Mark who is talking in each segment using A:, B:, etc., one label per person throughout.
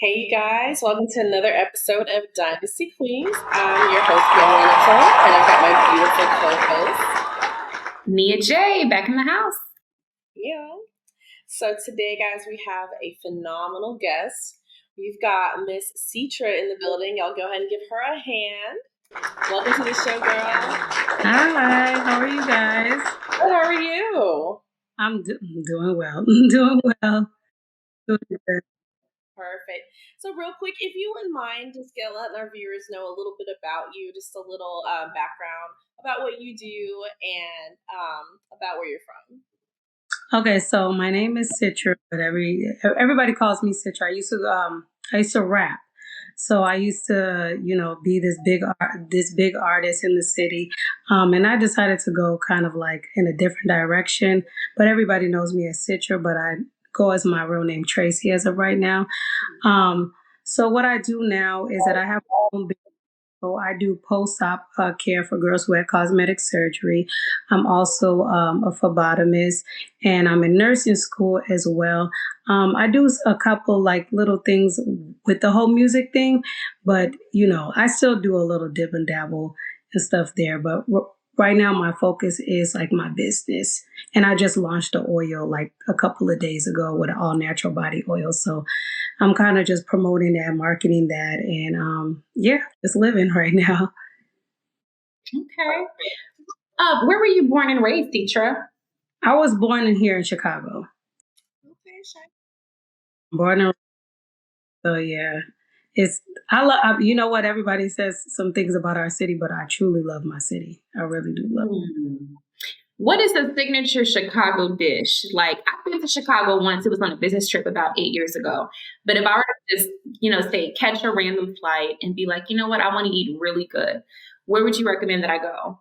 A: Hey, you guys, welcome to another episode of Dynasty Queens. I'm your host, Pamela, Nicole, and I've got my beautiful co-host,
B: Nia J, back in the house.
A: Yeah. So today, guys, we have a phenomenal guest. We've got Miss Ceytra in the building. Y'all go ahead and give her a hand. Welcome to the show, girl.
C: Hi, how are you guys?
A: Good, how are you?
C: I'm doing well. Doing well. Doing good.
A: Perfect. So, real quick, if you wouldn't mind, just letting our viewers know a little bit about you, just a little background about what you do and about where you're from.
C: Okay, so my name is Ceytra, but everybody calls me Ceytra. I used to rap. So I used to, be this big artist in the city, and I decided to go kind of like in a different direction. But everybody knows me as Ceytra, but I go as my real name Tracey as of right now. So what I do now is that I have my own business. So I do post-op care for girls who had cosmetic surgery. I'm also a phlebotomist, and I'm in nursing school as well. I do a couple like little things with the whole music thing, but I still do a little dip and dabble and stuff there. But right now, my focus is like my business, and I just launched the oil like a couple of days ago with an all natural body oil. So I'm kind of just promoting that, marketing that, and just living right now.
B: Okay. Where were you born and raised, Ceytra?
C: I was born in here in Chicago.
A: Okay, sure.
C: Born and so yeah, it's I love. You know what? Everybody says some things about our city, but I truly love my city. I really do love it.
B: What is the signature Chicago dish? Like, I've been to Chicago once. It was on a business trip about 8 years ago. But if I were to just, say, catch a random flight and be like, you know what, I want to eat really good, where would you recommend that I go?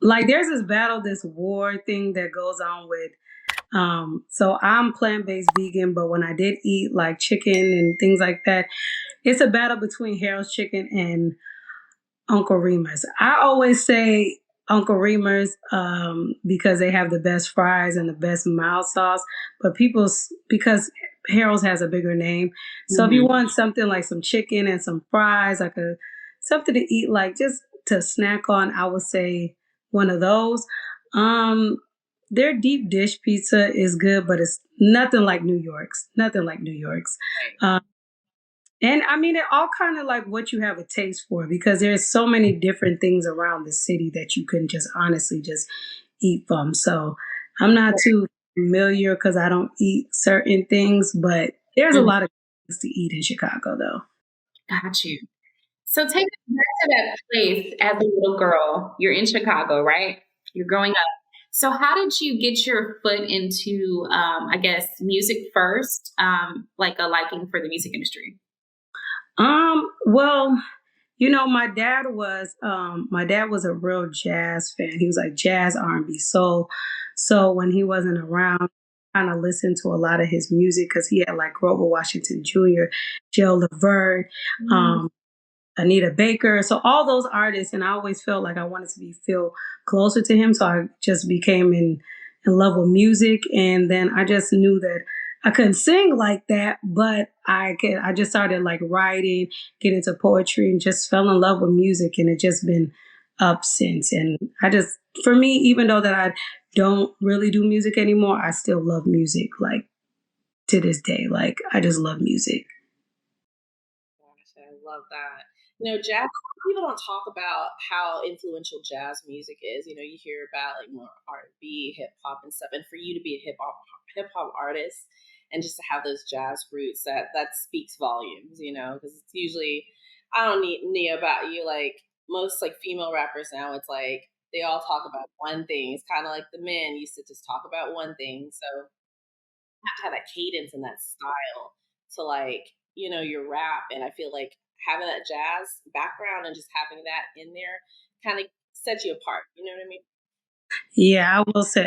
C: Like, there's this war thing that goes on with. So I'm plant-based vegan, but when I did eat like chicken and things like that, it's a battle between Harold's Chicken and Uncle Remus. I always say Uncle Remus because they have the best fries and the best mild sauce, but because Harold's has a bigger name. So if you want something like some chicken and some fries, like something to eat, like just to snack on, I would say one of those. Their deep dish pizza is good, but it's nothing like New York's. Nothing like New York's. And I mean, it all kind of like what you have a taste for, because there's so many different things around the city that you can just honestly just eat from. So I'm not too familiar because I don't eat certain things, but there's a lot of things to eat in Chicago, though.
B: Got you. So take us back to that place as a little girl. You're in Chicago, right? You're growing up. So how did you get your foot into, I guess, music first, like a liking for the music industry?
C: Well, my dad was a real jazz fan. He was like jazz, R&B, soul. So when he wasn't around, kind of listened to a lot of his music because he had like Grover Washington Jr., Joe Laverne, Anita Baker. So all those artists, and I always felt like I wanted to feel closer to him. So I just became in love with music, and then I just knew that I couldn't sing like that, but I could. I just started like writing, get into poetry, and just fell in love with music, and it just been up since. And for me, even though that I don't really do music anymore, I still love music. Like to this day, like I just love music.
A: Gosh, I love that. Jazz, people don't talk about how influential jazz music is. You hear about like more R&B, hip hop and stuff. And for you to be a hip hop artist and just to have those jazz roots, that speaks volumes, because it's usually, I don't need Nia about you, like most like female rappers now, it's like they all talk about one thing. It's kind of like the men used to just talk about one thing. So you have to have that cadence and that style to like, your rap. And I feel like having that jazz background and just having that in there kind of sets you apart. You know what I mean?
C: Yeah,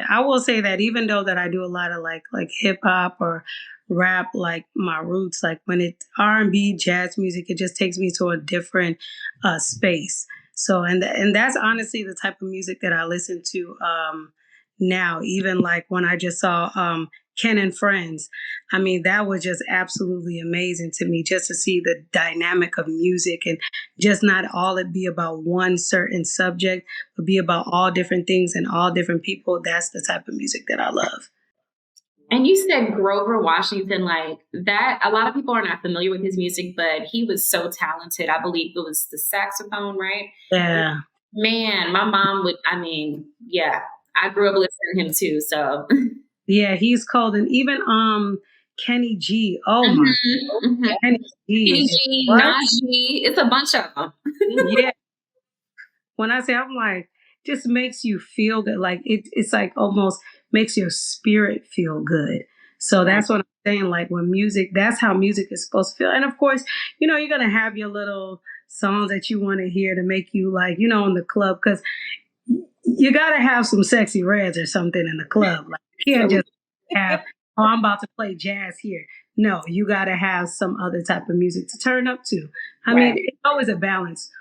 C: I will say that even though that I do a lot of like hip hop or rap, like my roots, like when it R&B, jazz music, it just takes me to a different space. So and that's honestly the type of music that I listen to now. Even like when I just saw Ken and Friends. I mean, that was just absolutely amazing to me just to see the dynamic of music and just not all it be about one certain subject, but be about all different things and all different people. That's the type of music that I love.
B: And you said Grover Washington, like that. A lot of people are not familiar with his music, but he was so talented. I believe it was the saxophone, right?
C: Yeah.
B: Man, my mom would, I mean, yeah, I grew up listening to him too. So,
C: Yeah, he's cold. And even Kenny G. Oh my,
B: mm-hmm.
C: Kenny G is just
B: PG,
C: what?
B: Najee, it's a bunch of them.
C: Yeah. When I say, I'm like, just makes you feel good. Like it's like almost makes your spirit feel good. So
B: Right.
C: that's what I'm saying. Like when music, that's how music is supposed to feel. And of course, you're gonna have your little songs that you want to hear to make you like, in the club, because you gotta have some sexy reds or something in the club. Like you can't
B: So,
C: just have, oh, I'm about to play jazz here. No, you gotta have some other type of music to turn up to. I
B: right.
C: mean, it's always a balance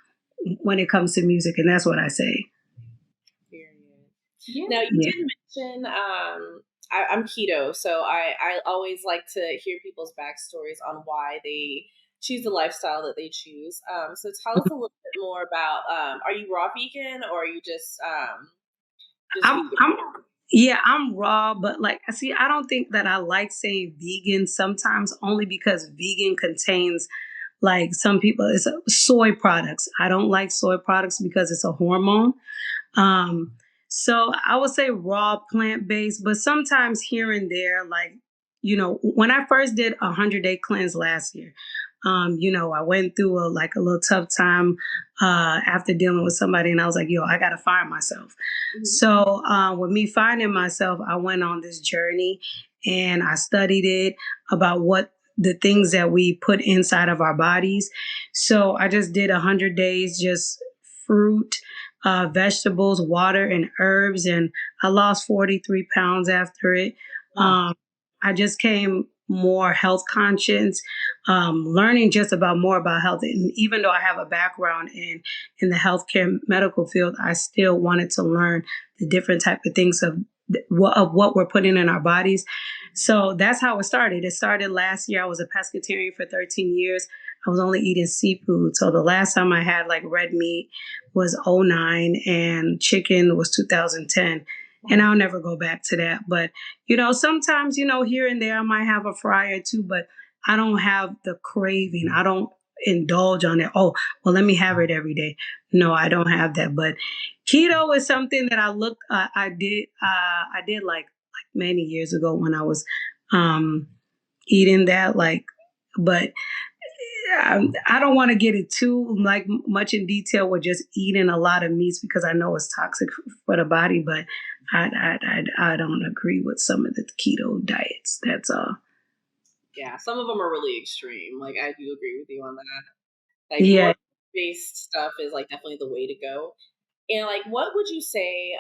C: when it comes to music, and that's what I say.
A: Period.
B: Yeah.
A: Now you
C: Yeah.
A: did mention I'm keto, so I always like to hear people's backstories on why they choose the lifestyle that they choose. So tell us a little bit more about are you raw vegan or are you just
C: I'm,
A: vegan?
C: I'm, yeah, I'm raw, but like, see, I don't think that I like saying vegan sometimes only because vegan contains, like, some people, it's soy products. I don't like soy products because it's a hormone. Um, so I would say raw plant based, but sometimes here and there, like, when I first did 100-day cleanse last year, I went through a little tough time after dealing with somebody, and I was like, yo, I gotta find myself.
A: Mhm.
C: So with me finding myself, I went on this journey and I studied it about what the things that we put inside of our bodies. So I just did 100 days, just fruit, vegetables, water, and herbs. And I lost 43 pounds after it.
B: Wow.
C: I just came more health conscious, learning just about more about health. And even though I have a background in the healthcare medical field, I still wanted to learn the different type of things of what we're putting in our bodies. So that's how it started. It started last year. I was a pescatarian for 13 years. I was only eating seafood. So the last time I had like red meat was '09 and chicken was 2010. And I'll never go back to that. But, sometimes, here and there I might have a fry or two, but I don't have the craving. I don't indulge on it. Oh, well, let me have it every day. No, I don't have that. But keto is something that I did like many years ago when I was eating that, like, but I don't want to get it too like much in detail with just eating a lot of meats because I know it's toxic for the body. But I don't agree with some of the keto diets. That's all.
A: Yeah, some of them are really extreme. Like I do agree with you on that. Like
C: Yeah.
A: more based stuff is like definitely the way to go. And like, what would you say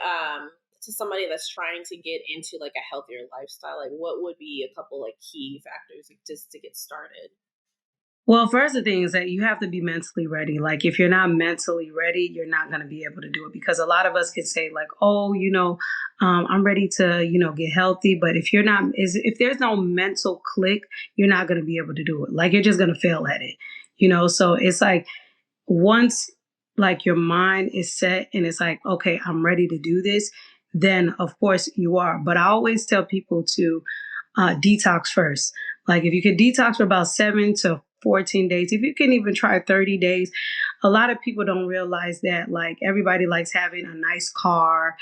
A: to somebody that's trying to get into like a healthier lifestyle? Like, what would be a couple like key factors like, just to get started?
C: Well, first the thing is that you have to be mentally ready. Like if you're not mentally ready, you're not going to be able to do it because a lot of us can say like, oh, I'm ready to, get healthy. But if there's no mental click, you're not going to be able to do it. Like you're just going to fail at it, So it's like once like your mind is set and it's like, okay, I'm ready to do this, then of course you are. But I always tell people to detox first. Like if you could detox for about 7 to 14 days, if you can even try 30 days, a lot of people don't realize that like everybody likes having a nice car,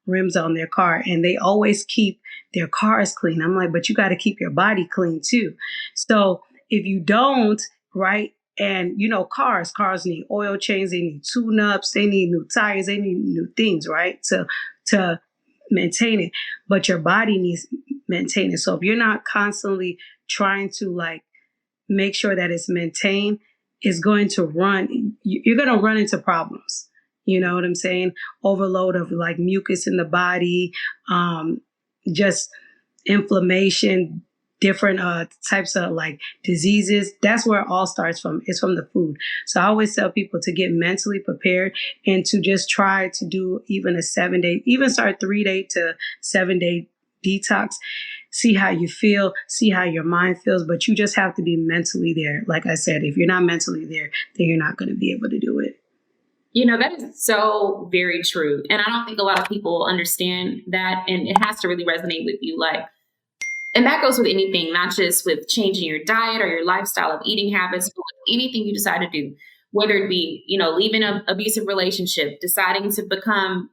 C: rims on their car, and they always keep their cars clean. I'm like, but you got to keep your body clean too. So if you don't, right? And cars need oil change, they need tune ups, they need new tires, they need new things, right? To maintain it. But your body needs maintaining. So if you're not constantly trying to like make sure that it's maintained, it's going to you're going to run into problems. You know what I'm saying? Overload of like mucus in the body, just inflammation, different types of like diseases. That's where it all starts from. It's from the food. So I always tell people to get mentally prepared and to just try to do even a 7-day, even start 3-day to 7-day detox, see how you feel, see how your mind feels, but you just have to be mentally there. Like I said, if you're not mentally there, then you're not going to be able to do it.
B: That is so very true. And I don't think a lot of people understand that. And it has to really resonate with you. And that goes with anything, not just with changing your diet or your lifestyle of eating habits, but with anything you decide to do, whether it be, leaving an abusive relationship, deciding to become,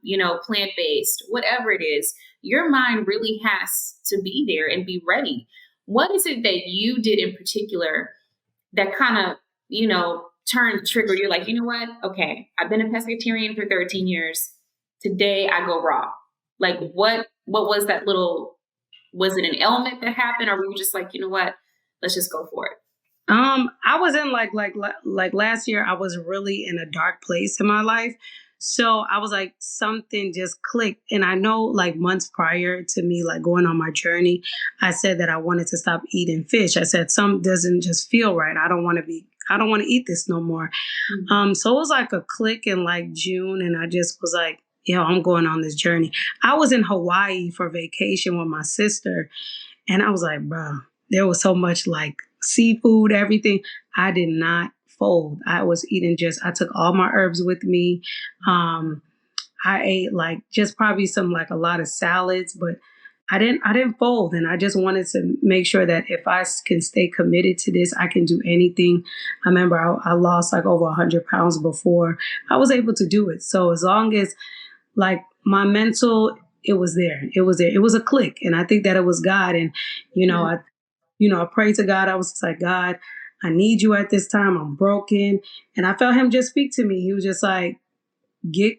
B: plant-based, whatever it is, your mind really has to be there and be ready. What is it that you did in particular that kind of, turned the trigger? You're like, you know what? Okay, I've been a pescatarian for 13 years. Today I go raw. Like what was that little, was it an element that happened, or were you just like, you know what, let's just go for it?
C: I was in like last year, I was really in a dark place in my life. So I was like, something just clicked. And I know like months prior to me, like going on my journey, I said that I wanted to stop eating fish. I said, something doesn't just feel right. I don't want to eat this no more.
B: Mm-hmm.
C: So it was like a click in like June. And I just was like, I'm going on this journey. I was in Hawaii for vacation with my sister. And I was like, bro, there was so much like seafood, everything. I did not fold. I was eating I took all my herbs with me. I ate like just probably a lot of salads, but I didn't fold. And I just wanted to make sure that if I can stay committed to this, I can do anything. I remember I lost like over 100 pounds before I was able to do it. So as long as like my mental, it was there. It was there. It was a click. And I think that it was God. And, I prayed to God. I was just like, God, I need you at this time. I'm broken. And I felt him just speak to me. He was just like, get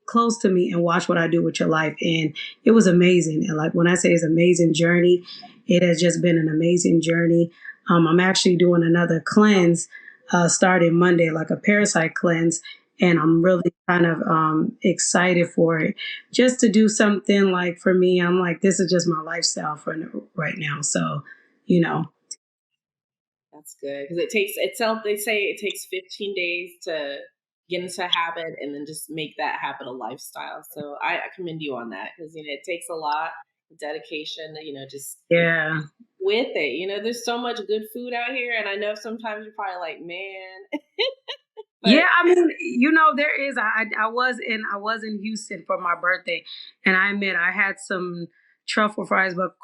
C: close to me and watch what I do with your life. And it was amazing. And like when I say it's an amazing journey, it has just been an amazing journey. I'm actually doing another cleanse starting Monday, like a parasite cleanse. And I'm really kind of excited for it, just to do something like for me. I'm like, this is just my lifestyle for right now. So,
A: That's good because they say it takes 15 days to get into a habit and then just make that habit a lifestyle. So I commend you on that because it takes a lot of dedication, just
C: yeah.
A: with it. There's so much good food out here, and I know sometimes you're probably like, man. But
C: yeah, I mean, there is. I was in Houston for my birthday, and I admit I had some truffle fries, but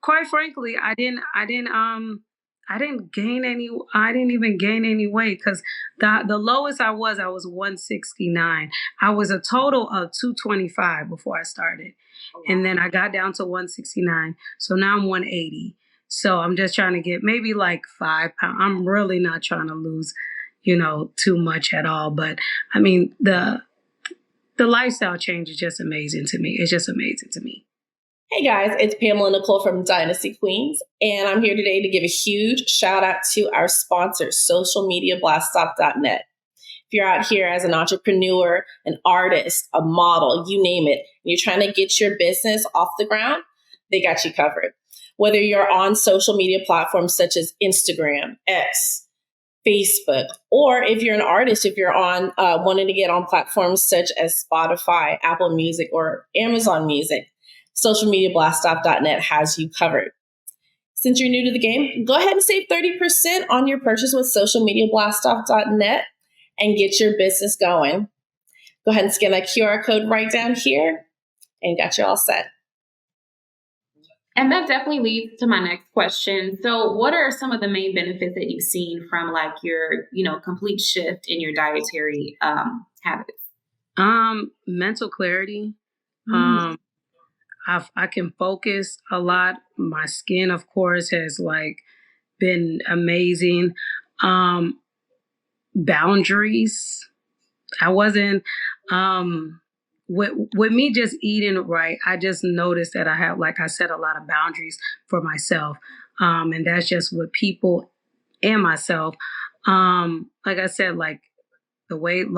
C: quite frankly, I didn't gain any. I didn't even gain any weight because the lowest I was 169. I was a total of 225 before I started, and then I got down to 169. So now I'm 180. So I'm just trying to get maybe like 5 pounds. I'm really not trying to lose too much at all. But I mean, the lifestyle change is just amazing to me. It's just amazing to me.
A: Hey guys, it's Pamela and Nicole from Dynasty Queens, and I'm here today to give a huge shout out to our sponsor, socialmediablaststop.net. If you're out here as an entrepreneur, an artist, a model, you name it, and you're trying to get your business off the ground, they got you covered. Whether you're on social media platforms such as Instagram, X, Facebook, or if you're an artist, if you're on wanting to get on platforms such as Spotify, Apple Music, or Amazon Music, socialmediablaststop.net has you covered. Since you're new to the game, go ahead and save 30% on your purchase with socialmediablaststop.net and get your business going. Go ahead and scan that QR code right down here and got you all set.
B: And that definitely leads to my next question. So what are some of the main benefits that you've seen from like your, complete shift in your dietary habits?
C: Mental clarity. I can focus a lot. My skin, of course, has like been amazing. Boundaries. I wasn't, with me just eating right, I just noticed that I have, like I said, a lot of boundaries for myself. And that's just with people and myself. Like I said, like the weight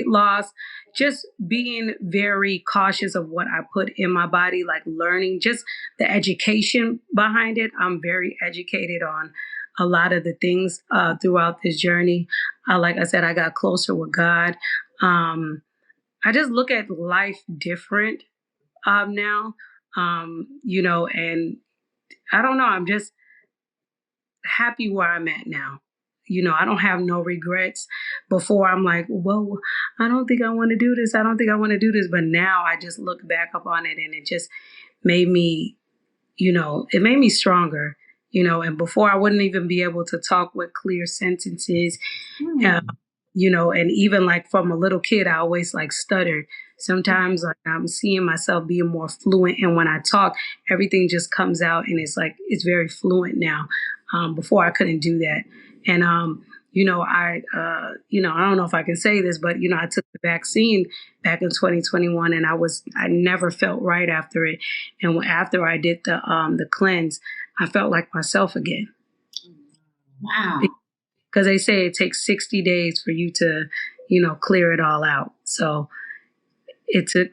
C: loss, just being very cautious of what I put in my body, like learning just the education behind it. I'm very educated on a lot of the things throughout this journey. Like I said, I got closer with God. I just look at life different now. And I don't know, I'm just happy where I'm at now. I don't have no regrets. Before I'm like, well, I don't think I want to do this. I don't think I want to do this. But now I just look back upon it and it just made me, it made me stronger, and before I wouldn't even be able to talk with clear sentences. Uh, and even like from a little kid, I always like stuttered. Sometimes like I'm seeing myself being more fluent, and when I talk, everything just comes out, and it's very fluent now. Before I couldn't do that, and I don't know if I can say this, but I took the vaccine back in 2021, and I never felt right after it, and after I did the cleanse, I felt like myself again.
B: Wow.
C: Because they say it takes 60 days for you to, clear it all out. So it took,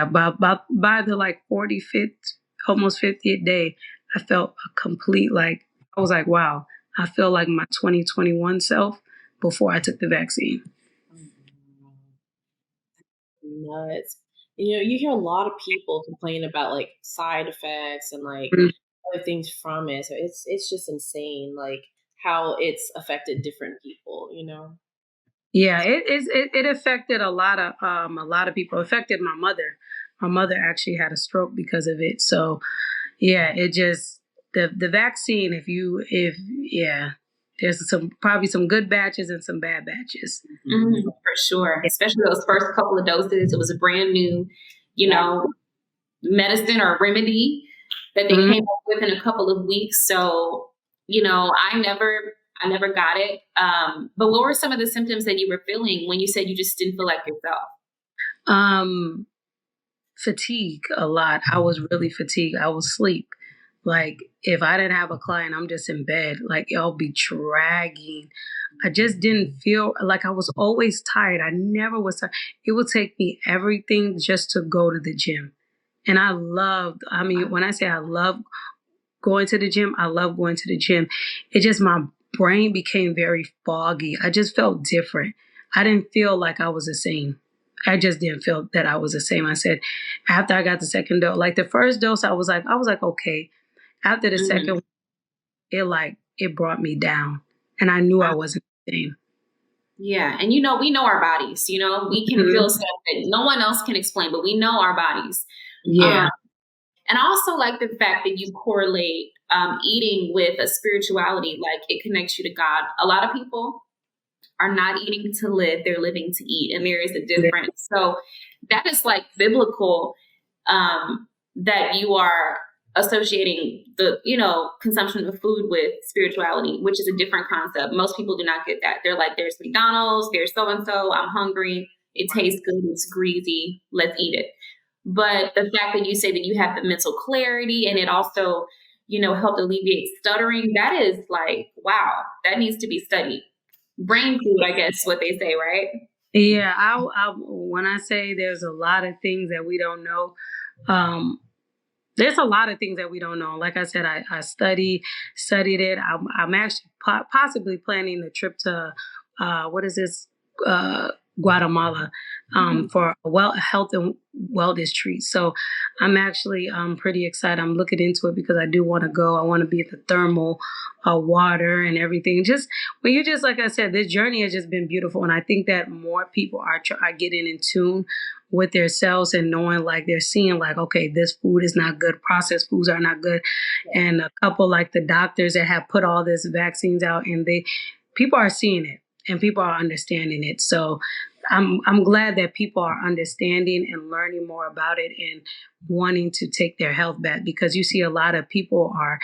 C: by the like 45th, almost 50th day, I felt a complete, I was like, wow, I feel like my 2021 self before I took the vaccine.
A: Nuts. You hear a lot of people complain about like side effects and like
C: Mhm.
A: other things from it. So it's just insane, like how it's affected different people.
C: Yeah, it affected a lot of people. It affected my mother. My mother actually had a stroke because of it. So yeah, it just the vaccine. If yeah, there's probably some good batches and some bad batches.
B: For sure. Especially those first couple of doses. It was a brand new, medicine or remedy that they
C: Mhm.
B: came up with in a couple of weeks. So, I never got it. But what were some of the symptoms that you were feeling when you said you just didn't feel like yourself?
C: Um, Fatigue a lot. I was really fatigued. I would sleep. Like if I didn't have a client, I'm just in bed. Like I'll be dragging. I just didn't feel like I was always tired. I never was tired. It would take me everything just to go to the gym. And I mean, when I say I love going to the gym, I love going to the gym. It just, my brain became very foggy. I just felt different. I didn't feel like I was the same. I just didn't feel that I was the same. I said, after I got the second dose, like the first dose, I was like, okay. After the second, it brought me down, and I knew I wasn't the same.
B: Yeah. And we know our bodies, we can
C: Mhm.
B: feel stuff that no one else can explain, but we know our bodies.
C: Yeah.
B: And I also like the fact that you correlate eating with a spirituality, like it connects you to God. A lot of people are not eating to live, they're living to eat. And there is a difference. So that is like biblical, that you are associating the, consumption of food with spirituality, which is a different concept. Most people do not get that. They're like, there's McDonald's, there's so-and-so, I'm hungry, it tastes good, it's greasy, let's eat it. But the fact that you say that you have the mental clarity and it also, helped alleviate stuttering, that is like, wow, that needs to be studied. Brain food, I guess, what they say, right?
C: Yeah. When I say there's a lot of things that we don't know, um, there's a lot of things that we don't know. Like I said, I studied it. I'm actually possibly planning the trip to what is this Guatemala for a health and wellness treat. So I'm actually pretty excited. I'm looking into it because I do want to go. I want to be at the thermal water and everything. Just when you just like I said, this journey has just been beautiful, and I think that more people are getting in tune with themselves and knowing like they're seeing like, okay, this food is not good, processed foods are not good. And a couple like the doctors that have put all this vaccines out, and people are seeing it and people are understanding it. So I'm glad that people are understanding and learning more about it and wanting to take their health back, because you see a lot of people are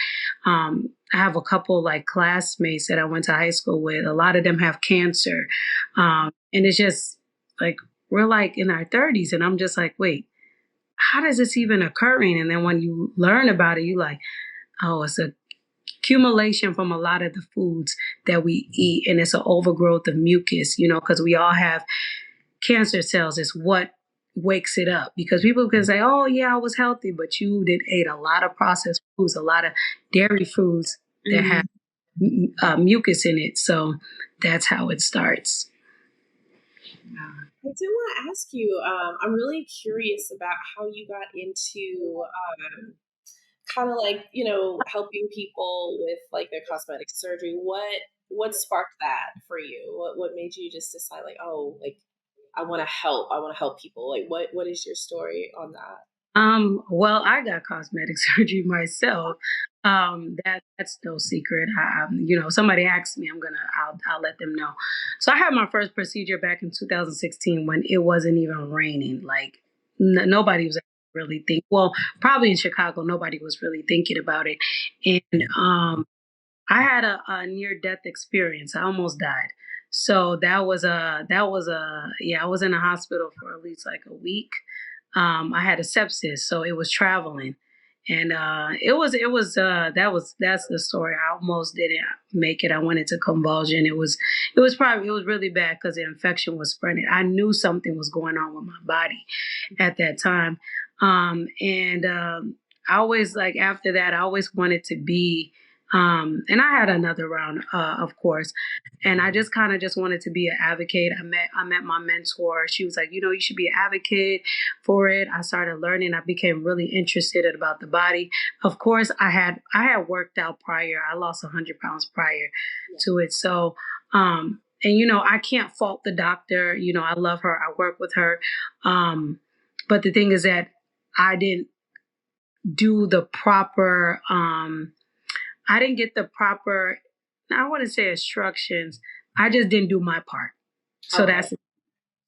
C: I have a couple like classmates that I went to high school with. A lot of them have cancer. And it's just like, we're like in our 30s, and I'm just like, wait, how does this even occurring? And then when you learn about it, you like, oh, it's a accumulation from a lot of the foods that we eat, and it's an overgrowth of mucus, because we all have cancer cells. Is what wakes it up, because people can say, oh yeah, I was healthy, but you did ate a lot of processed foods, a lot of dairy foods that have mucus in it. So that's how it starts.
A: I did want to ask you. I'm really curious about how you got into kind of like helping people with like their cosmetic surgery. What sparked that for you? What made you just decide like, oh, like I want to help. I want to help people. Like what is your story on that?
C: Well, I got cosmetic surgery myself. That's no secret. Somebody asked me, I'll let them know. So I had my first procedure back in 2016 when it wasn't even raining. Like nobody was really thinking. Well, probably in Chicago, nobody was really thinking about it. And I had a near death experience. I almost died. So yeah, I was in a hospital for at least like a week. I had a sepsis, so it was traveling, and that's the story. I almost didn't make it. I went into convulsion. It was really bad because the infection was spreading. I knew something was going on with my body at that time, and I always like after that. I always wanted to be. And I had another round, of course, and I just kind of just wanted to be an advocate. I met my mentor. She was like, you should be an advocate for it. I started learning. I became really interested about the body. Of course, I had worked out prior. I lost 100 pounds prior to it. So, and I can't fault the doctor. I love her. I work with her. But the thing is that I didn't do the proper. I didn't get the proper. I wouldn't say instructions. I just didn't do my part. So
A: Okay.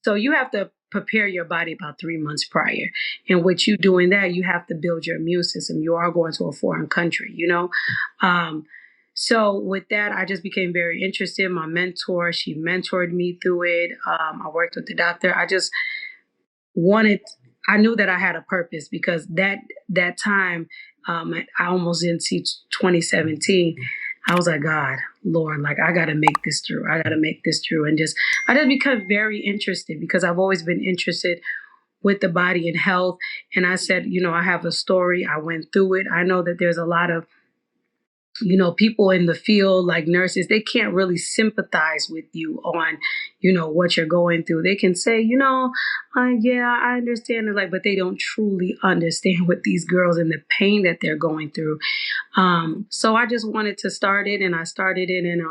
C: so you have to prepare your body about 3 months prior. And with you doing that, you have to build your immune system. You are going to a foreign country. So with that, I just became very interested. My mentor, she mentored me through it. I worked with the doctor. Wanted, I knew that I had a purpose because that time, I almost didn't see 2017. I was like, God, Lord, like I gotta make this through. I gotta make this through. And I just become very interested because I've always been interested with the body and health. And I said, I have a story. I went through it. I know that there's a lot of people in the field like nurses, they can't really sympathize with you on, what you're going through. They can say, yeah, I understand it, but they don't truly understand what these girls and the pain that they're going through. So I just wanted to start it, and I started it in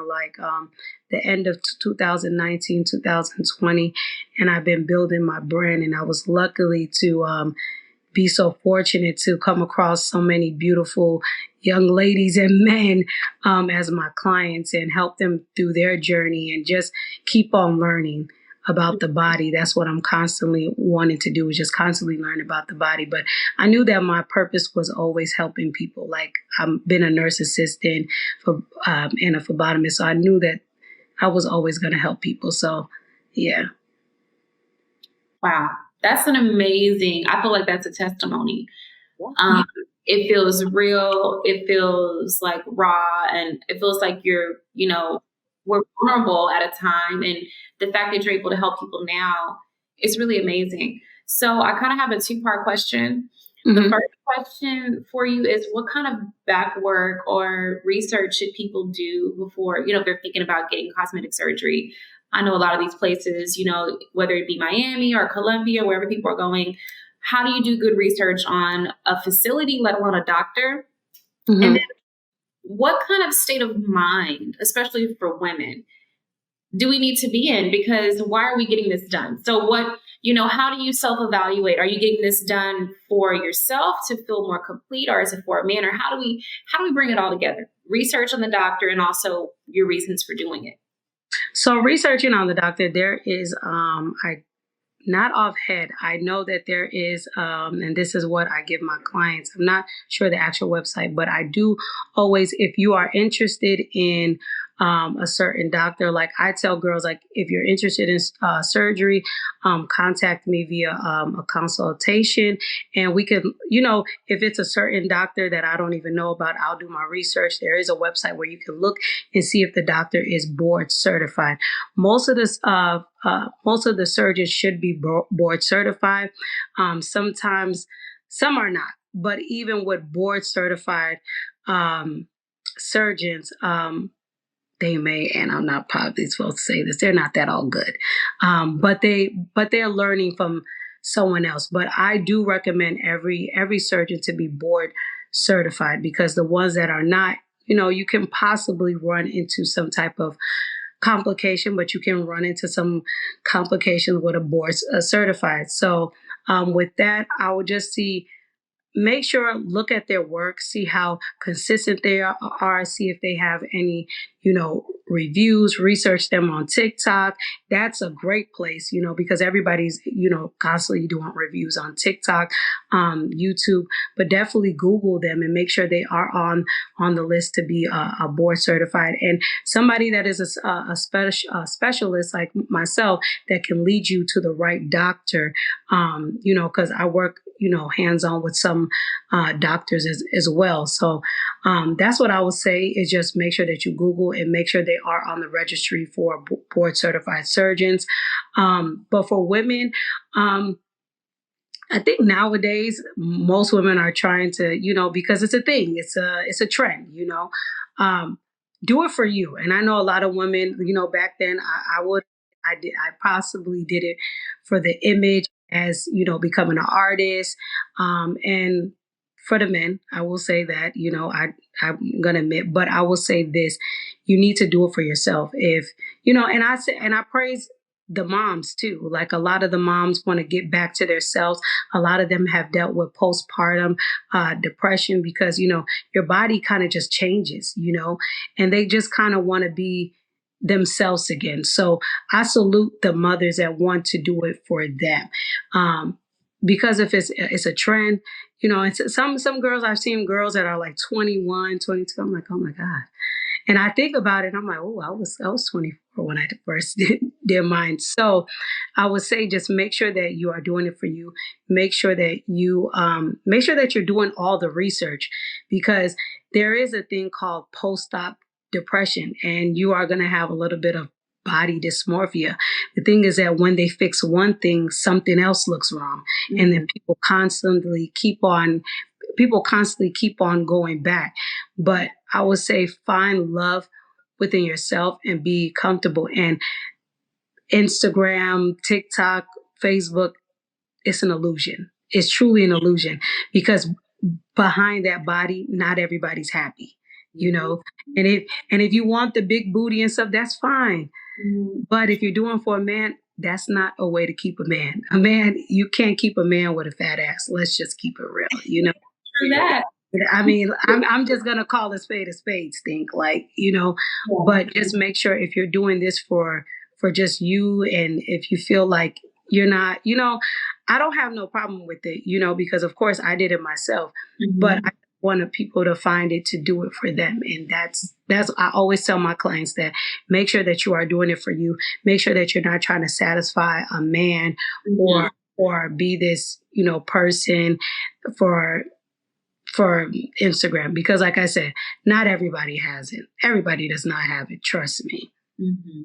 C: the end of 2019, 2020, and I've been building my brand, and I was luckily to be so fortunate to come across so many beautiful young ladies and men as my clients and help them through their journey and just keep on learning about the body. That's what I'm constantly wanting to do, is just constantly learn about the body. But I knew that my purpose was always helping people. Like I've been a nurse assistant and a phlebotomist, so I knew that I was always going to help people. So, yeah.
B: Wow. That's an amazing, I feel like that's a testimony.
A: Yeah.
B: It feels real. It feels like raw, and it feels like we're vulnerable at a time. And the fact that you're able to help people now is really amazing. So I kind of have a two-part question. The
C: Mhm.
B: first question for you is, what kind of back work or research should people do before, if they're thinking about getting cosmetic surgery? I know a lot of these places, whether it be Miami or Colombia, wherever people are going, how do you do good research on a facility, let alone a doctor? And then
C: Mhm.
B: what kind of state of mind, especially for women, do we need to be in? Because why are we getting this done? So how do you self-evaluate? Are you getting this done for yourself to feel more complete, or is it for a man? Or how do we bring it all together? Research on the doctor and also your reasons for doing it.
C: So researching on the doctor, there is I not off head. I know that there is, and this is what I give my clients. I'm not sure the actual website, but I do always, if you are interested in a certain doctor, like I tell girls, like if you're interested in surgery, contact me via a consultation, and we can, if it's a certain doctor that I don't even know about, I'll do my research. There is a website where you can look and see if the doctor is board certified. Most of the surgeons should be board certified. Sometimes some are not, but even with board certified surgeons, they may, and I'm not probably supposed to say this, they're not that all good. But they're learning from someone else. But I do recommend every surgeon to be board certified, because the ones that are not, you can possibly run into some type of complication, but you can run into some complications with a board certified. So with that, I would just make sure, look at their work, see how consistent they are, see if they have any, reviews, research them on TikTok. That's a great place, because everybody's, constantly doing reviews on TikTok, YouTube, but definitely Google them and make sure they are on the list to be a board certified, and somebody that is a specialist like myself that can lead you to the right doctor, because I work, hands-on with some doctors as well. So that's what I would say, is just make sure that you Google and make sure they are on the registry for board certified surgeons. But for women, I think nowadays most women are trying to, because it's a thing, it's a trend, do it for you. And I know a lot of women, back then I possibly did it for the image as, becoming an artist. And for the men, I will say that, I'm going to admit, but I will say this, you need to do it for yourself. If, and I praise the moms too. Like, a lot of the moms want to get back to themselves. A lot of them have dealt with postpartum depression, because, your body kind of just changes, and they just kind of want to be themselves again. So I salute the mothers that want to do it for them. Because if it's a trend, it's some girls, I've seen girls that are like 21, 22. I'm like, oh my God. And I think about it, I'm like, oh, I was 24 when I first did mine. So I would say, just make sure that you are doing it for you. Make sure that you're doing all the research, because there is a thing called post-op depression, and you are going to have a little bit of body dysmorphia. The thing is that when they fix one thing, something else looks wrong. Mm-hmm. And then people constantly keep on going back. But I would say, find love within yourself and be comfortable. And Instagram, TikTok, Facebook, it's an illusion. It's truly an illusion, because behind that body, not everybody's happy, and if you want the big booty and stuff, that's fine. But if you're doing for a man, that's not a way to keep a man. You can't keep a man with a fat ass. Let's just keep it real,
B: True that.
C: I mean, I'm just gonna call a spade, stink, but just make sure, if you're doing this for just you, and if you feel like you're not, I don't have no problem with it, because of course I did it myself, but I wanted people to find it to do it for them. And that's I always tell my clients that make sure that you are doing it for you. Make sure that you're not trying to satisfy a man or be this, person for Instagram, because like I said, not everybody has it. Everybody does not have it. Trust me.
B: Mm-hmm.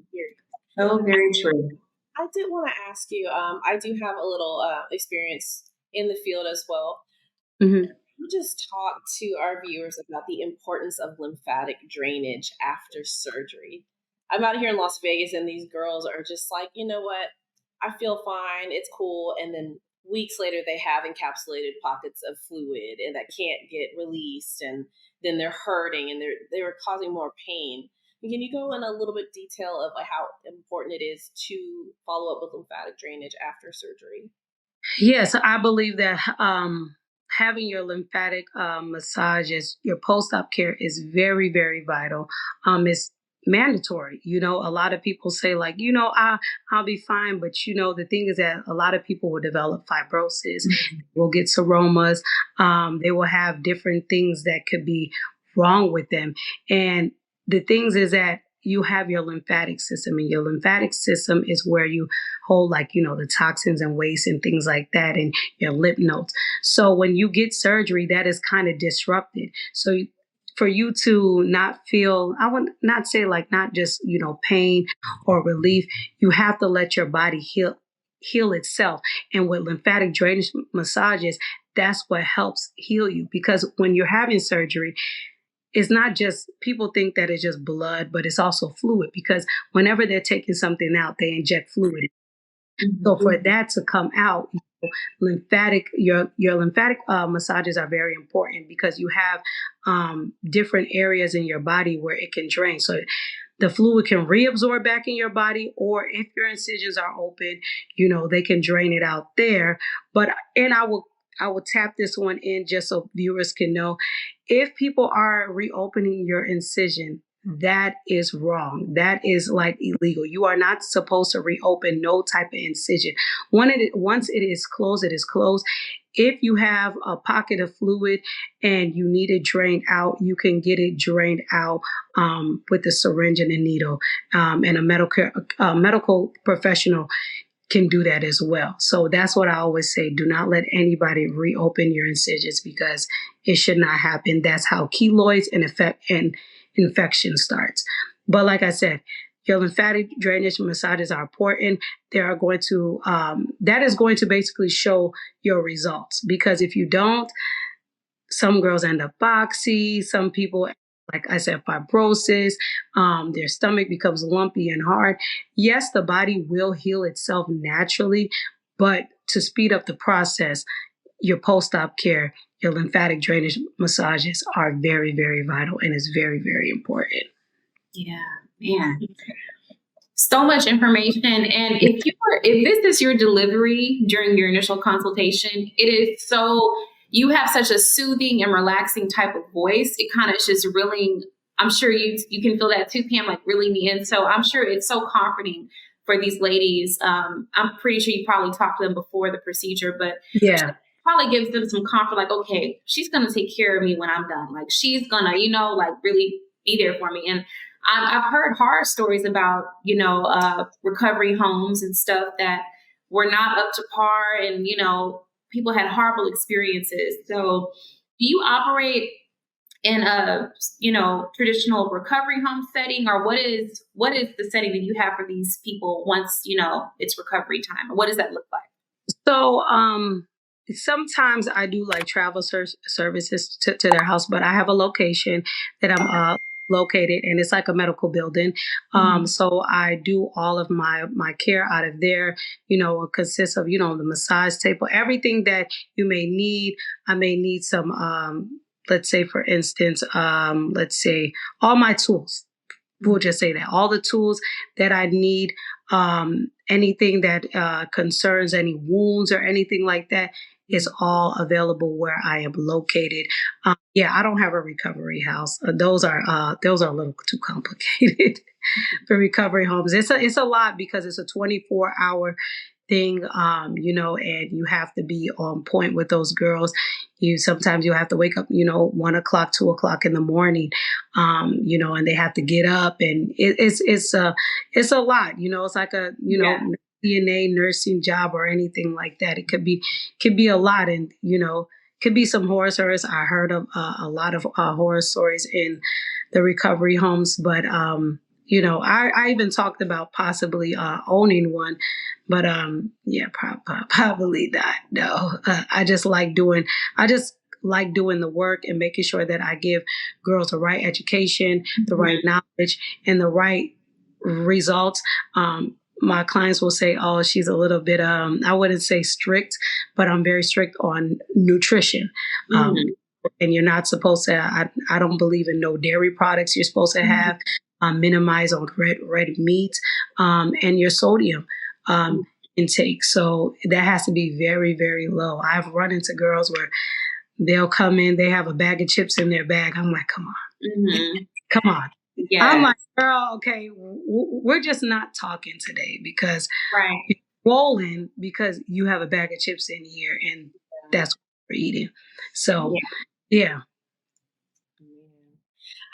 B: Oh, very true.
A: I did want to ask you, I do have a little experience in the field as well.
C: Mm-hmm.
A: You just talk to our viewers about the importance of lymphatic drainage after surgery. I'm out here in Las Vegas, and these girls are just like, you know what? I feel fine. It's cool. And then weeks later, they have encapsulated pockets of fluid and that can't get released. And then they're hurting, and they're causing more pain. Can you go in a little bit detail of how important it is to follow up with lymphatic drainage after surgery?
C: Yes, I believe that having your lymphatic massages, your post-op care, is very, very vital. It's mandatory. A lot of people say, like, I'll be fine. But, the thing is that a lot of people will develop fibrosis, will get seromas. They will have different things that could be wrong with them. And the things is that you have your lymphatic system, and your lymphatic system is where you hold, like, the toxins and waste and things like that, and your lymph nodes. So when you get surgery, that is kind of disrupted. So for you to not feel, I would not say like not just, pain or relief, you have to let your body heal itself. And with lymphatic drainage massages, that's what helps heal you. Because when you're having surgery, it's not just, people think that it's just blood, but it's also fluid, because whenever they're taking something out, they inject fluid. So for that to come out, your lymphatic massages are very important, because you have different areas in your body where it can drain. So the fluid can reabsorb back in your body, or if your incisions are open, they can drain it out there. But and I will tap this one in just so viewers can know, if people are reopening your incision, that is wrong. That is like illegal. You are not supposed to reopen no type of incision. Once it is closed, it is closed. If you have a pocket of fluid and you need it drained out, you can get it drained out with a syringe and a needle, and a medical professional can do that as well. So that's what I always say. Do not let anybody reopen your incisions, because it should not happen. That's how keloids and infection starts. But like I said, your lymphatic drainage massages are important. That is going to basically show your results, because if you don't, some girls end up boxy. Some people, like I said, fibrosis. Their stomach becomes lumpy and hard. Yes, the body will heal itself naturally, but to speed up the process, your post-op care, your lymphatic drainage massages are very, very vital, and it's very, very important.
B: Yeah, man. So much information. And if this is your delivery during your initial consultation, it is you have such a soothing and relaxing type of voice. It kind of is just reeling. I'm sure you can feel that too, Pam, like reeling me in. So I'm sure it's so comforting for these ladies. I'm pretty sure you probably talked to them before the procedure, but
C: yeah,
B: probably gives them some comfort, like, okay, she's going to take care of me when I'm done. Like, she's going to, like really be there for me. And I've heard horror stories about, recovery homes and stuff that were not up to par, and, people had horrible experiences. So do you operate in a, traditional recovery home setting, or what is the setting that you have for these people once, it's recovery time? Or what does that look like?
C: So, sometimes I do like travel services to their house, but I have a location that I'm located, and it's like a medical building. So I do all of my care out of there. It consists of the massage table, everything that you may need. I may need some, let's say, for instance, let's say all my tools. We'll just say that all the tools that I need, anything that concerns any wounds or anything like that, is all available where I am located. I don't have a recovery house. Those are a little too complicated for recovery homes. It's a lot, because it's a 24-hour thing, and you have to be on point with those girls. Sometimes you'll have to wake up, 1 o'clock, 2 o'clock in the morning, and they have to get up, and it's a lot. It's like a DNA nursing job or anything like that. It could be a lot, and could be some horror stories. I heard of a lot of horror stories in the recovery homes, but I even talked about possibly owning one, but probably not. No, I just like doing the work and making sure that I give girls the right education, the right knowledge, and the right results. My clients will say, "Oh, she's a little bit," I wouldn't say strict, but I'm very strict on nutrition. And you're not supposed to. I don't believe in no dairy products. You're supposed to have minimize on red meat, and your sodium intake. So that has to be very, very low. I've run into girls where they'll come in, they have a bag of chips in their bag. I'm like, come on, come on. Yeah. I'm like, girl, okay, we're just not talking today, because you're rolling because you have a bag of chips in here, and that's what we're eating. So, yeah.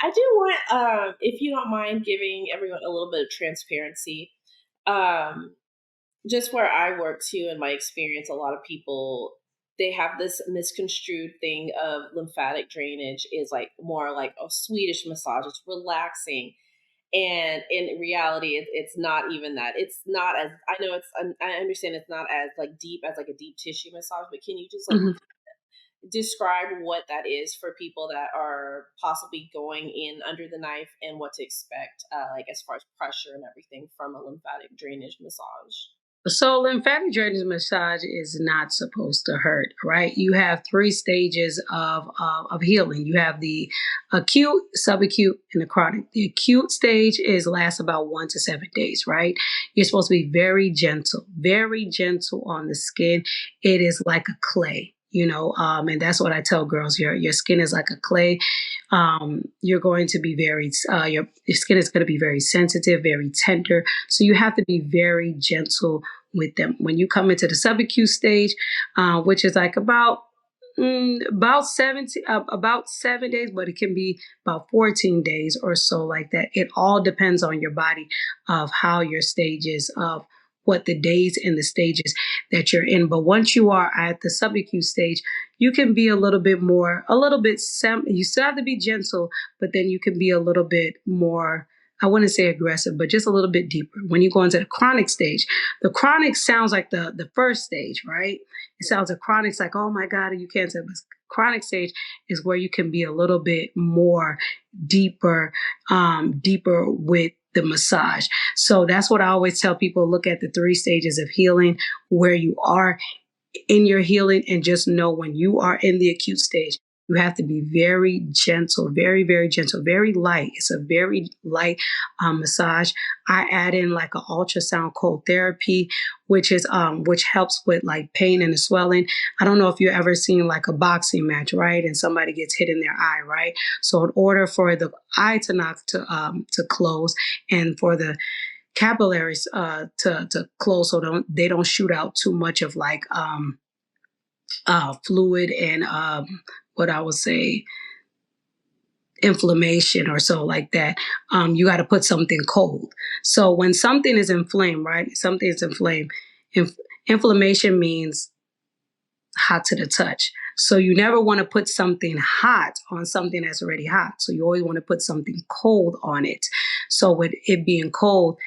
A: I do want, if you don't mind giving everyone a little bit of transparency, just where I work too, in my experience, a lot of people, they have this misconstrued thing of lymphatic drainage is like more like a Swedish massage. It's relaxing. And in reality, it's not even that. It's not as, I understand it's not as like deep as like a deep tissue massage, but can you just like describe what that is for people that are possibly going in under the knife and what to expect, like as far as pressure and everything from a lymphatic drainage massage.
C: So lymphatic drainage massage is not supposed to hurt, right? You have three stages of healing. You have the acute, subacute, and the chronic. The acute stage lasts about 1 to 7 days, right? You're supposed to be very gentle on the skin. It is like a clay. And that's what I tell girls. Your skin is like a clay. You're going to be your skin is going to be very sensitive, very tender. So you have to be very gentle with them. When you come into the subacute stage, which is like about 7 days, but it can be about 14 days or so like that. It all depends on your body of how your stages of what the days and the stages that you're in. But once you are at the subacute stage, you can be you still have to be gentle, but then you can be a little bit more, I wouldn't say aggressive, but just a little bit deeper. When you go into the chronic stage, the chronic sounds like the first stage, right? It sounds like chronic's like, oh my God, you can't say, but chronic stage is where you can be a little bit more deeper with the massage. So that's what I always tell people. Look at the 3 stages of healing, where you are in your healing, and just know when you are in the acute stage, you have to be very gentle, very, very gentle, very light. It's a very light massage. I add in like an ultrasound cold therapy, which helps with like pain and the swelling. I don't know if you've ever seen like a boxing match, right? And somebody gets hit in their eye, right? So in order for the eye to close, and for the capillaries to close, so they don't shoot out too much of like fluid and what I would say inflammation or so like that, you got to put something cold. So when something is inflamed, right? Something is inflamed. Inflammation means hot to the touch. So you never want to put something hot on something that's already hot. So you always want to put something cold on it. So with it being cold,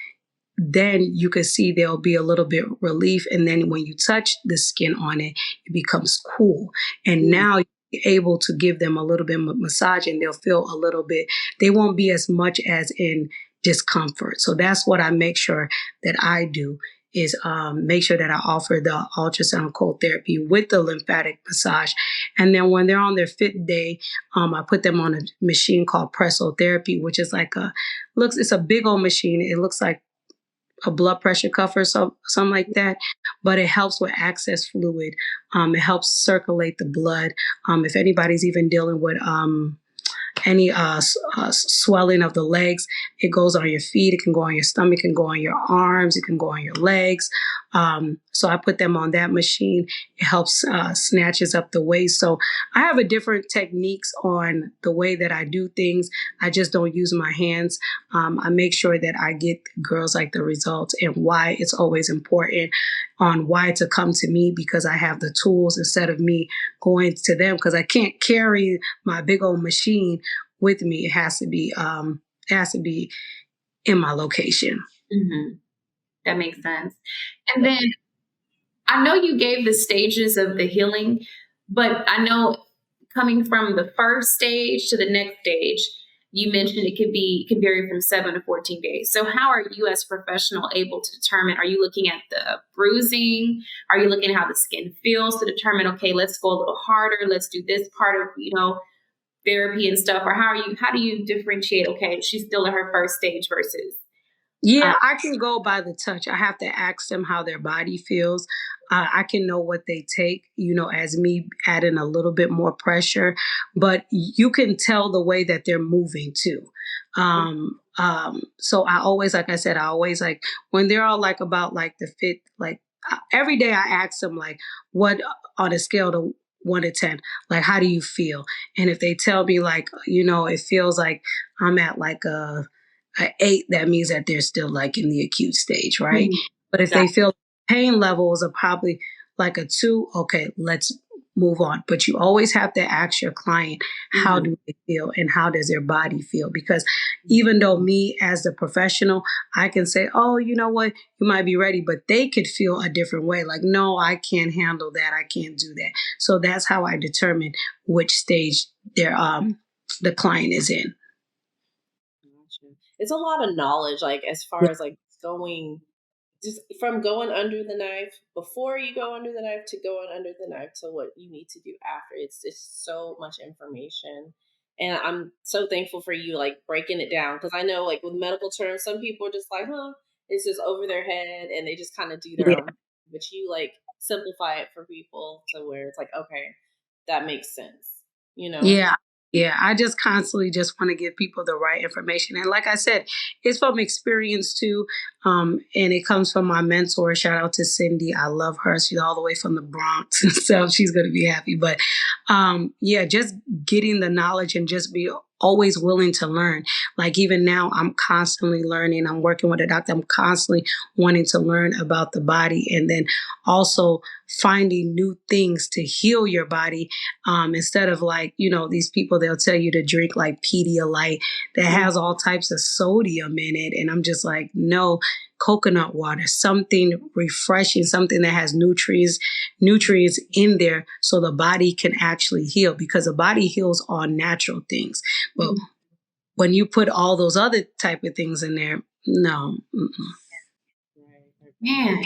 C: then you can see there'll be a little bit relief. And then when you touch the skin on it, it becomes cool. And now you're able to give them a little bit of massage, and they'll feel a little bit, they won't be as much as in discomfort. So that's what I make sure that I do, is make sure that I offer the ultrasound cold therapy with the lymphatic massage. And then when they're on their 5th day, I put them on a machine called pressotherapy, which is like it's a big old machine. It looks like a blood pressure cuff or something like that, but it helps with excess fluid. It helps circulate the blood. If anybody's even dealing with any swelling of the legs, it goes on your feet, it can go on your stomach, it can go on your arms, it can go on your legs. So I put them on that machine. It helps snatches up the waist. So I have a different techniques on the way that I do things. I just don't use my hands. I make sure that I get girls like the results, and why it's always important on why to come to me, because I have the tools instead of me going to them, because I can't carry my big old machine with me. It has to be in my location.
B: Mm-hmm. That makes sense. And then I know you gave the stages of the healing, but I know coming from the first stage to the next stage, you mentioned it could vary from 7 to 14 days. So how are you as a professional able to determine, are you looking at the bruising? Are you looking at how the skin feels to determine, okay, let's go a little harder. Let's do this part of, therapy and stuff. Or how do you differentiate, okay, she's still in her first stage versus.
C: Yeah, I can go by the touch. I have to ask them how their body feels. I can know what they take, as me adding a little bit more pressure, but you can tell the way that they're moving too. So I always, like I said, like when they're all like about like the 5th, like every day I ask them like, what on a scale to 1 to 10, like, how do you feel? And if they tell me like, it feels like I'm at like a 8, that means that they're still like in the acute stage, right? Mm-hmm. But if they feel pain levels are probably like a 2, okay, let's move on. But you always have to ask your client, how do they feel and how does their body feel? Because even though me as the professional, I can say, oh, you know what, you might be ready, but they could feel a different way. Like, no, I can't handle that. I can't do that. So that's how I determine which stage the client is in.
A: Gotcha. It's a lot of knowledge, like as far as like going just from going under the knife before you go under the knife to going under the knife to what you need to do after. It's so much information. And I'm so thankful for you like breaking it down because I know like with medical terms, some people are just like, huh, it's just over their head and they just kind of do their
C: Yeah.
A: own. But you like simplify it for people to where it's like, okay, that makes sense, you know?
C: Yeah. Yeah. I just constantly just want to give people the right information. And like I said, it's from experience too. And it comes from my mentor. Shout out to Cindy. I love her. She's all the way from the Bronx. So she's going to be happy. But yeah, just getting the knowledge and just be always willing to learn. Like even now, I'm constantly learning. I'm working with a doctor. I'm constantly wanting to learn about the body and then also finding new things to heal your body. Instead of like, these people, they'll tell you to drink like Pedialyte that has all types of sodium in it. And I'm just like, no, coconut water, something refreshing, something that has nutrients in there so the body can actually heal because the body heals on natural things. But when you put all those other type of things in there, no.
B: Man.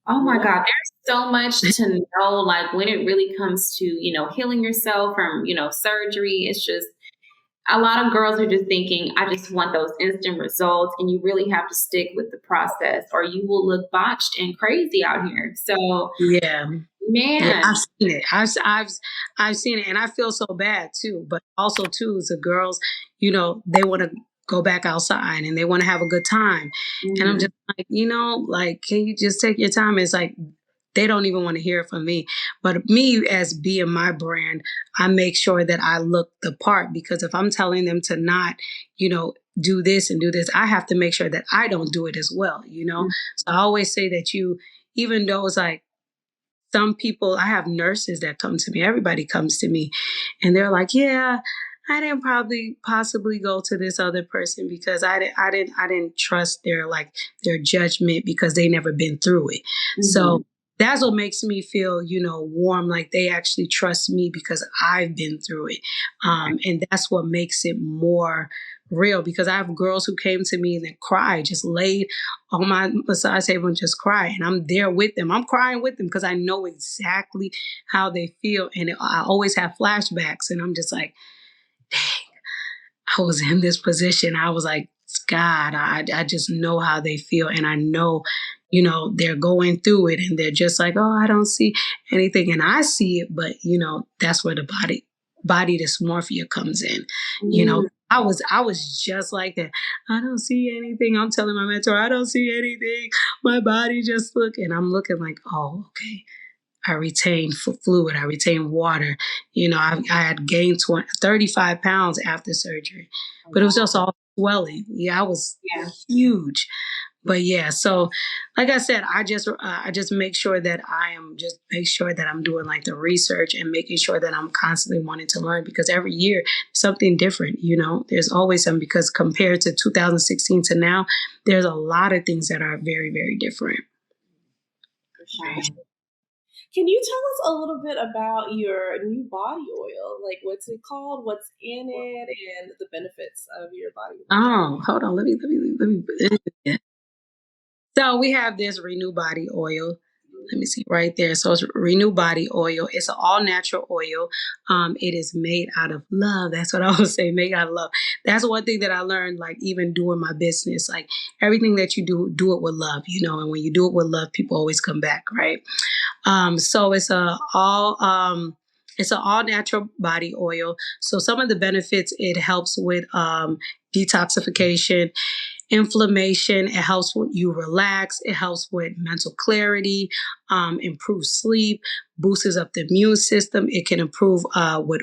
B: Oh my God, there's so much to know, like when it really comes to, healing yourself from, surgery. It's just a lot of girls are just thinking, I just want those instant results. And you really have to stick with the process or you will look botched and crazy out here. So,
C: Yeah.
B: man.
C: Yeah, I've seen it. I've seen it, and I feel so bad too. But also too, is the girls, they want to go back outside and they want to have a good time, and I'm just like, like, can you just take your time? It's like they don't even want to hear it from me. But me, as being my brand, I make sure that I look the part because if I'm telling them to not, do this and do this, I have to make sure that I don't do it as well. So I always say that even though it's like. Some people, I have nurses that come to me. Everybody comes to me and they're like, yeah, I didn't probably possibly go to this other person because I didn't trust their judgment because they never been through it. So that's what makes me feel, warm, like they actually trust me because I've been through it. And that's what makes it more real because I have girls who came to me and then cried, just laid on my massage table and just cry. And I'm there with them. I'm crying with them because I know exactly how they feel. And I always have flashbacks. And I'm just like, dang, I was in this position. I was like, God, I just know how they feel. And I know, they're going through it and they're just like, oh, I don't see anything. And I see it. But, that's where the body dysmorphia comes in. I was just like that. I don't see anything. I'm telling my mentor, I don't see anything. My body just and I'm looking like, oh, okay. I retained fluid. I retained water. I had gained 35 pounds after surgery, but it was just all swelling. Yeah, I was huge. But yeah, so like I said, I just make sure that I'm doing like the research and making sure that I'm constantly wanting to learn because every year something different, there's always something because compared to 2016 to now, there's a lot of things that are very, very different.
A: For sure. Can you tell us a little bit about your new body oil? Like what's it called? What's in it and the benefits of your body oil?
C: Oh, hold on. Let me. So we have this Renew Body Oil. Let me see right there. So it's Renew Body Oil. It's an all natural oil. It is made out of love. That's what I would say, made out of love. That's one thing that I learned, like even doing my business, like everything that you do it with love, and when you do it with love, people always come back, right? So it's an all natural body oil. So some of the benefits, it helps with detoxification, inflammation. It helps with you relax. It helps with mental clarity, improves sleep, boosts up the immune system. It can improve with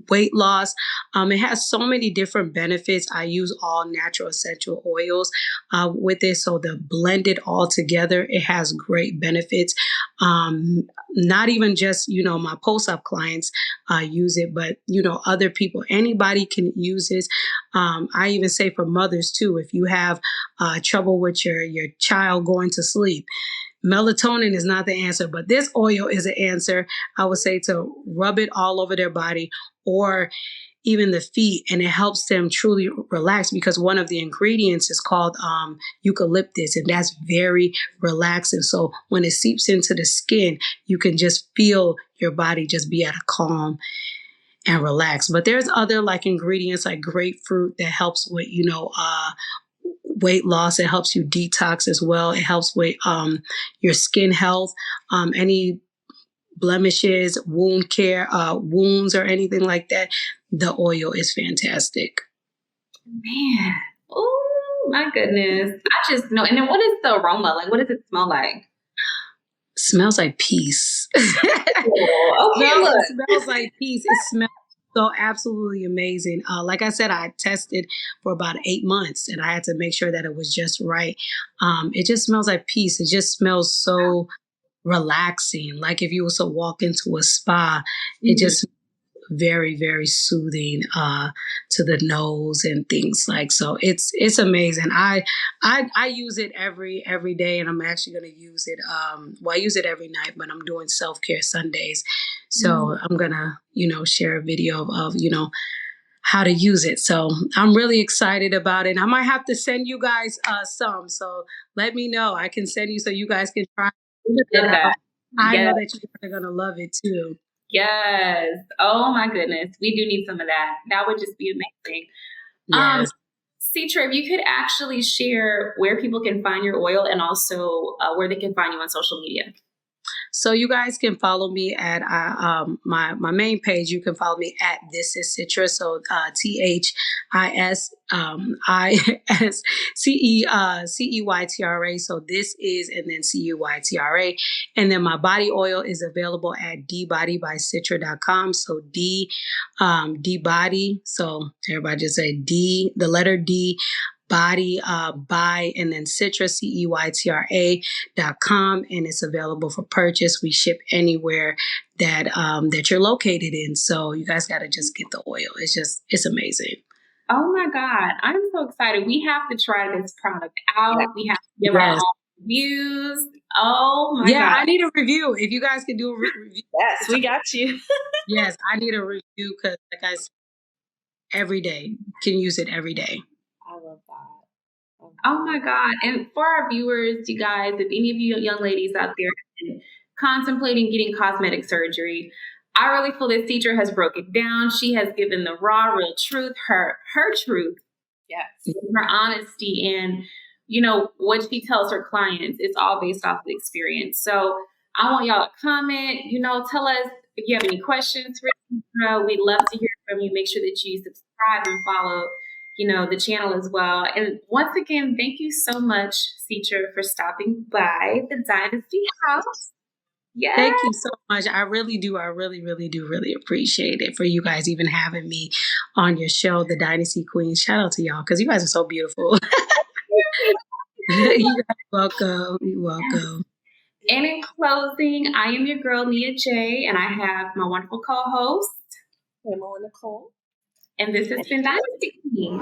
C: weight loss. It has so many different benefits. I use all natural essential oils with it. So the blended all together, it has great benefits. Not even just, my post-op clients use it, but, other people, anybody can use this. I even say for mothers too, if you have trouble with your child going to sleep, melatonin is not the answer, but this oil is an answer. I would say to rub it all over their body or even the feet, and it helps them truly relax because one of the ingredients is called eucalyptus, and that's very relaxing. So when it seeps into the skin, you can just feel your body just be at a calm and relax. But there's other like ingredients like grapefruit that helps with, weight loss. It helps you detox as well. It helps with your skin health, any blemishes, wound care, wounds or anything like that. The oil is fantastic.
B: Man. Oh my goodness. I just know. And then what is the aroma? Like, what does it smell like?
C: Smells like peace.
B: Okay,
C: It smells like peace. It smells so absolutely amazing. Like I said, I tested for about 8 months and I had to make sure that it was just right. It just smells like peace. It just smells so relaxing. Like if you was to walk into a spa, it just very, very soothing to the nose and things like so. It's amazing. I use it every day, and I'm actually going to use it. I use it every night, but I'm doing self-care Sundays, so I'm gonna share a video of how to use it. So I'm really excited about it. I might have to send you guys some. So let me know. I can send you so you guys can try it out. I know that you guys are gonna love it too.
B: Yes. Oh my goodness. We do need some of that. That would just be amazing.
C: Yes.
B: Ceytra, if you could actually share where people can find your oil and also where they can find you on social media.
C: So you guys can follow me at my main page. You can follow me at This Is Ceytra. So ThisIsCeytra. So this is and then Ceytra. And then my body oil is available at dbodybyceytra.com. So D body. So everybody just say D, the letter D. Body by and then Ceytra Ceytra.com, and it's available for purchase. We ship anywhere that you're located in. So you guys got to just get the oil. It's amazing.
B: Oh my God, I'm so excited. We have to try this product out. Yeah. We have to give our own reviews. Oh my God.
C: Yeah, I need a review. If you guys can do a review.
A: Yes, we got you.
C: Yes, I need a review because like I said, every day can use it every day.
A: I love that.
B: Oh my God. And for our viewers, you guys, if any of you young ladies out there have been contemplating getting cosmetic surgery, I really feel that Ceytra has broken it down. She has given the raw, real truth, her truth.
A: Yes.
B: Her honesty and, what she tells her clients. It's all based off of experience. So I want y'all to comment, tell us if you have any questions for Ceytra. We'd love to hear from you. Make sure that you subscribe and follow the channel as well. And once again, thank you so much, Ceytra, for stopping by the Dynasty house. Yeah.
C: Thank you so much. I really do. I really, really do really appreciate it for you guys even having me on your show, the Dynasty Queens. Shout out to y'all because you guys are so beautiful. You guys are welcome. You're welcome.
B: And in closing, I am your girl, Nia J, and I have my wonderful co-host,
A: Pamela Nicole.
B: And this has been Dynasty Queens.